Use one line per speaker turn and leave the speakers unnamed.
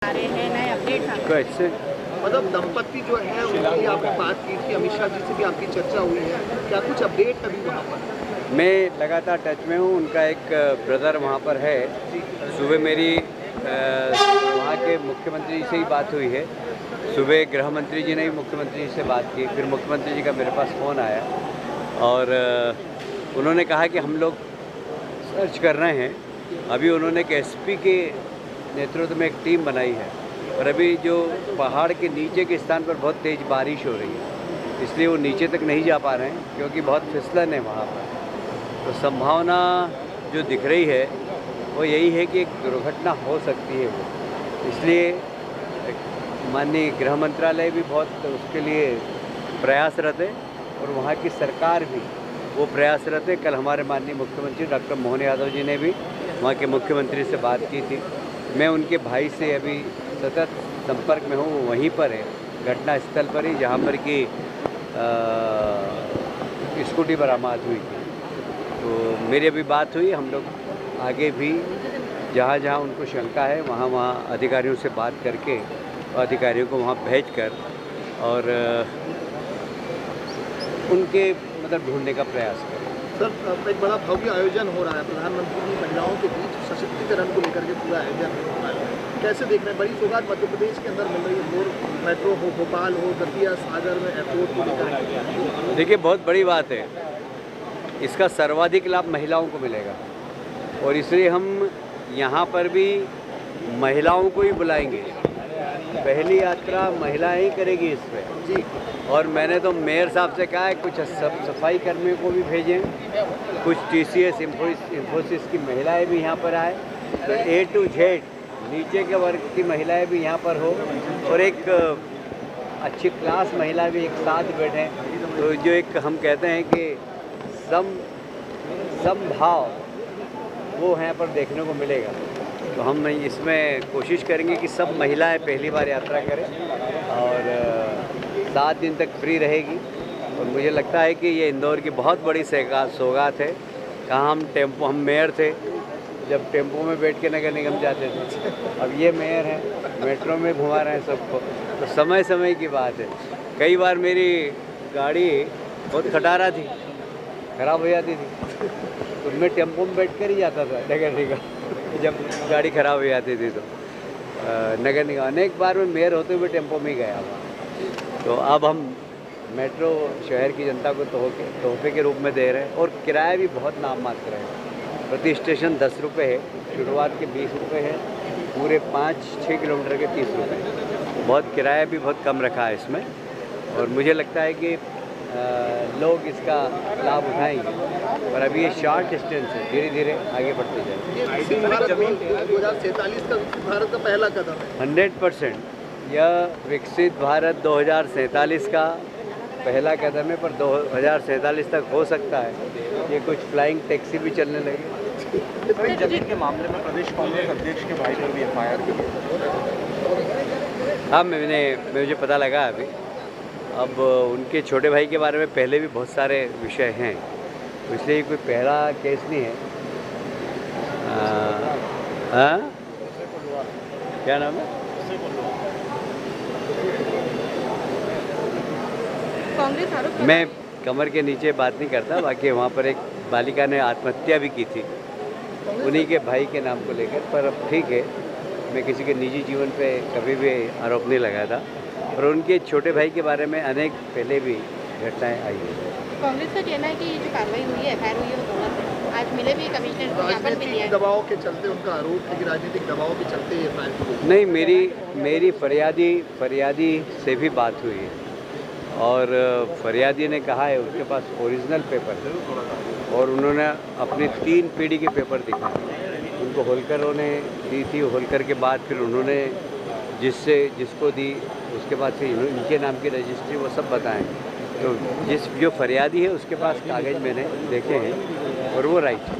आ रहे हैं नए अपडेट्स
कैसे?
मतलब दंपति जो है उनकी आपने बात की थी, अमित शाह जी से भी आपकी चर्चा हुई है, क्या कुछ अपडेट अभी वहाँ पर?
मैं लगातार टच में हूँ। उनका एक ब्रदर वहाँ पर है। सुबह मेरी वहाँ के मुख्यमंत्री जी से ही बात हुई है। सुबह गृह मंत्री जी ने भी मुख्यमंत्री जी से बात की, फिर मुख्यमंत्री जी का मेरे पास फ़ोन आया और उन्होंने कहा कि हम लोग सर्च कर रहे हैं। अभी उन्होंने एक एसपी के नेतृत्व में एक टीम बनाई है और अभी जो पहाड़ के नीचे के स्थान पर बहुत तेज़ बारिश हो रही है, इसलिए वो नीचे तक नहीं जा पा रहे हैं क्योंकि बहुत फिसलन है वहाँ पर। तो संभावना जो दिख रही है वो यही है कि एक दुर्घटना हो सकती है वो, इसलिए माननीय गृह मंत्रालय भी बहुत उसके लिए प्रयासरत है और वहाँ की सरकार भी वो प्रयासरत है। कल हमारे माननीय मुख्यमंत्री डॉक्टर मोहन यादव जी ने भी वहाँ के मुख्यमंत्री से बात की थी। मैं उनके भाई से अभी सतत संपर्क में हूँ, वो वहीं पर है घटना स्थल पर ही जहाँ पर कि स्कूटी बरामद हुई थी। तो मेरी अभी बात हुई, हम लोग आगे भी जहाँ जहाँ उनको शंका है वहाँ वहाँ अधिकारियों से बात करके अधिकारियों को वहाँ भेजकर और उनके मतलब ढूंढने का प्रयास करें।
सर, एक बड़ा भव्य आयोजन हो रहा है, प्रधानमंत्री जी महिलाओं के बीच सशक्तिकरण को लेकर के पूरा आयोजन हो रहा है, कैसे देख रहे हैं? बड़ी सौगात मध्य प्रदेश के अंदर मिल रही है, मोर मेट्रो हो, भोपाल हो, दतिया सागर में एयरपोर्ट को लेकर।
देखिए, बहुत बड़ी बात है, इसका सर्वाधिक लाभ महिलाओं को मिलेगा और इसलिए हम यहाँ पर भी महिलाओं को ही बुलाएंगे। पहली यात्रा महिलाएं ही करेगी इस पर जी। और मैंने तो मेयर साहब से कहा है कुछ सफाई कर्मियों को भी भेजें, कुछ TCS इंफोसिस की महिलाएं भी यहाँ पर आए, तो A to Z नीचे के वर्ग की महिलाएं भी यहाँ पर हो और एक अच्छी क्लास महिला भी एक साथ बैठें। तो जो एक हम कहते हैं कि समभाव वो यहाँ पर देखने को मिलेगा। तो हम इसमें कोशिश करेंगे कि सब महिलाएं पहली बार यात्रा करें और 7 दिन तक फ्री रहेगी। और मुझे लगता है कि ये इंदौर की बहुत बड़ी सौगात है। कहाँ हम मेयर थे जब टेम्पो में बैठ के नगर निगम जाते थे, अब ये मेयर हैं, मेट्रो में घुमा रहे हैं सबको। तो समय समय की बात है। कई बार मेरी गाड़ी बहुत खटारा थी, ख़राब हो जाती थी, तो मैं टेम्पो में बैठ कर ही जाता था नगर निगम जब गाड़ी ख़राब हो जाती थी। तो नगर निगम अनेक बार मैं मेयर होते हुए टेम्पो में गया हुआ। तो अब हम मेट्रो शहर की जनता को तोहफे के रूप में दे रहे हैं और किराया भी बहुत नाम मात्र है। प्रति स्टेशन 10 रुपये है, शुरुआत के 20 रुपये है, पूरे 5-6 किलोमीटर के 30 रुपये। बहुत किराया भी बहुत कम रखा है इसमें और मुझे लगता है कि लोग इसका लाभ उठाएंगे। और अभी ये शॉर्ट डिस्टेंस है, धीरे धीरे आगे बढ़ते जाएंगे।
2047 का विकसित भारत का पहला कदम है।
100% यह विकसित भारत 2047 का पहला कदम है, पर 2047 तक हो सकता है ये कुछ फ्लाइंग टैक्सी भी चलने लगे।
जमीन के मामले में प्रदेश कांग्रेस अध्यक्ष के भाई पर भी FIR की है।
हाँ, मुझे पता लगा अभी। अब उनके छोटे भाई के बारे में पहले भी बहुत सारे विषय हैं, इसलिए कोई पहला केस नहीं है। हाँ, क्या नाम है?
कांग्रेस आरोप
मैं कमर के नीचे बात नहीं करता। बाकी वहाँ पर एक बालिका ने आत्महत्या भी की थी उन्हीं के भाई के नाम को लेकर, पर अब ठीक है, मैं किसी के निजी जीवन पे कभी भी आरोप नहीं लगाता। और उनके छोटे भाई के बारे में अनेक पहले भी घटनाएं आई हैं।
कांग्रेस का कहना है कि ये जो कार्रवाई हुई है, FIR हुई है, वो गलत है। आज मिले भी कमिश्नर को ज्ञापन भी दिया है।
दबाव के चलते उनका आरोप है कि राजनीतिक दबाव के चलते ये FIR
नहीं, मेरी फरियादी से भी बात हुई है और फरियादी ने कहा है उसके पास ओरिजिनल पेपर है और उन्होंने अपनी 3 पीढ़ी के पेपर दिखाए। उनको होलकरों ने दी थी, होलकर के बाद फिर उन्होंने जिसको दी उसके बाद से इनके नाम की रजिस्ट्री वो सब बताएं। तो जो फरियादी है उसके पास कागज़ मैंने देखे हैं और वो राइट है।